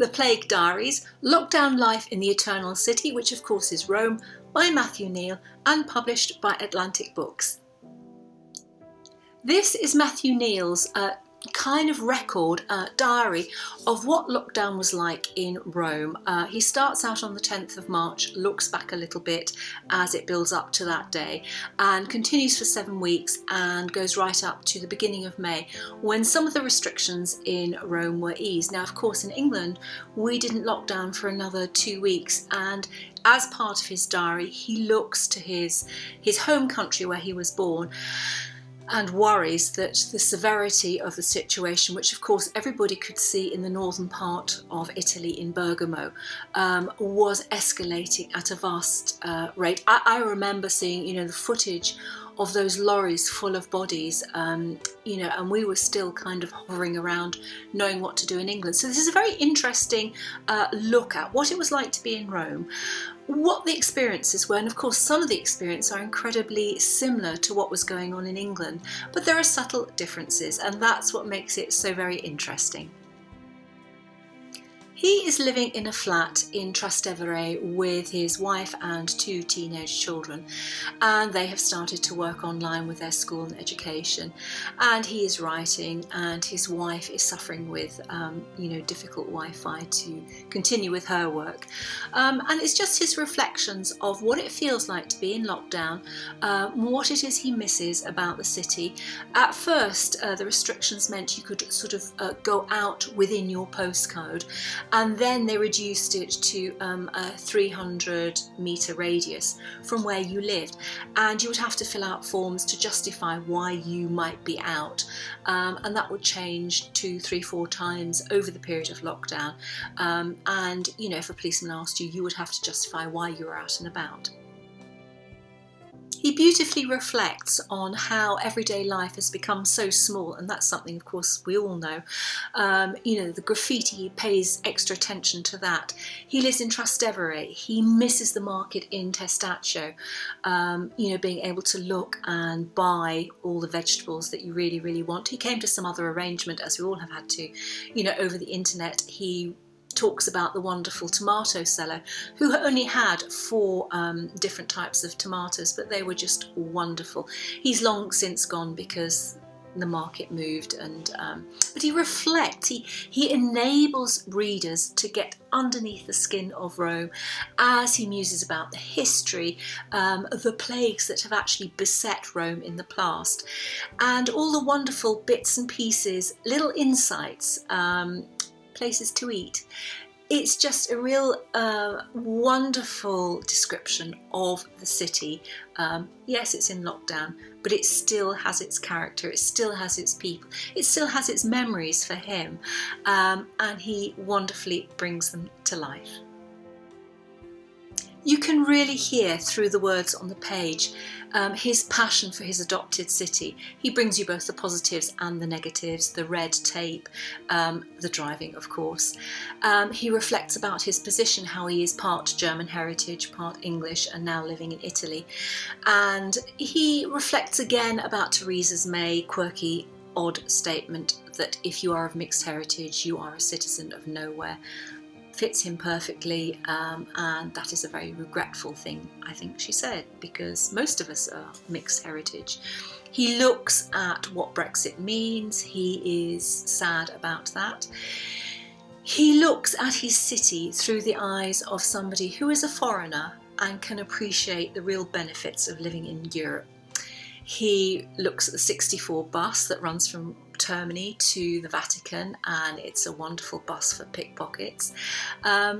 The Plague Diaries, Lockdown Life in the Eternal City, which of course is Rome, by Matthew Kneale and published by Atlantic Books. This is Matthew Kneale's kind of record, diary of what lockdown was like in Rome. He starts out on the 10th of March, looks back a little bit as it builds up to that day, and continues for 7 weeks and goes right up to the beginning of May, when some of the restrictions in Rome were eased. Now, of course, in England, we didn't lock down for another 2 weeks, and as part of his diary, he looks to his home country where he was born and worries that the severity of the situation, which of course everybody could see in the northern part of Italy in Bergamo, was escalating at a vast rate. I remember seeing, the footage of those lorries full of bodies, and we were still kind of hovering around knowing what to do in England. So this is a very interesting look at what it was like to be in Rome, what the experiences were, and of course some of the experiences are incredibly similar to what was going on in England, but there are subtle differences, and that's what makes it so very interesting. He is living in a flat in Trastevere with his wife and 2 teenage children, and they have started to work online with their school and education, and he is writing, and his wife is suffering with difficult Wi-Fi to continue with her work, and it's just his reflections of what it feels like to be in lockdown, what it is he misses about the city. At first the restrictions meant you could sort of go out within your postcode, and then they reduced it to a 300-metre radius from where you lived, and you would have to fill out forms to justify why you might be out, and that would change 2, 3, 4 times over the period of lockdown, and if a policeman asked you, you would have to justify why you were out and about. He beautifully reflects on how everyday life has become so small, and that's something, of course, we all know. The graffiti, he pays extra attention to that. He lives in Trastevere. He misses the market in Testaccio, being able to look and buy all the vegetables that you really, really want. He came to some other arrangement, as we all have had to, over the internet. He talks about the wonderful tomato seller who only had 4 different types of tomatoes, but they were just wonderful. He's long since gone because the market moved, but he reflects, he enables readers to get underneath the skin of Rome as he muses about the history, the plagues that have actually beset Rome in the past, and all the wonderful bits and pieces, little insights, places to eat. It's just a real wonderful description of the city. Yes, it's in lockdown, but it still has its character, it still has its people, it still has its memories for him, and he wonderfully brings them to life. You can really hear through the words on the page his passion for his adopted city. He brings you both the positives and the negatives, the red tape, the driving, of course. He reflects about his position, how he is part German heritage, part English, and now living in Italy. And he reflects again about Theresa May's quirky, odd statement that if you are of mixed heritage, you are a citizen of nowhere. Fits him perfectly, and that is a very regretful thing, I think she said, because most of us are mixed heritage. He looks at what Brexit means. He is sad about that. He looks at his city through the eyes of somebody who is a foreigner and can appreciate the real benefits of living in Europe. He looks at the 64 bus that runs from Termini to the Vatican, and it's a wonderful bus for pickpockets.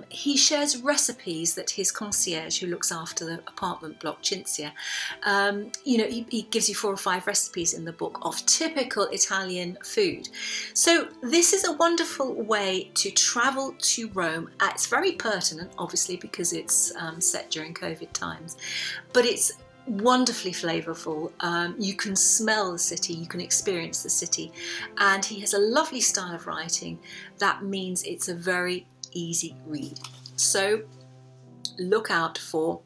He shares recipes that his concierge, who looks after the apartment block, Cinzia, he gives you 4 or 5 recipes in the book of typical Italian food. So this is a wonderful way to travel to Rome. It's very pertinent, obviously, because it's set during COVID times, but it's wonderfully flavourful. You can smell the city, you can experience the city, and he has a lovely style of writing that means it's a very easy read. So look out for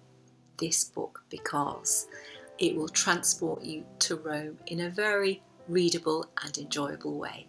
this book, because it will transport you to Rome in a very readable and enjoyable way.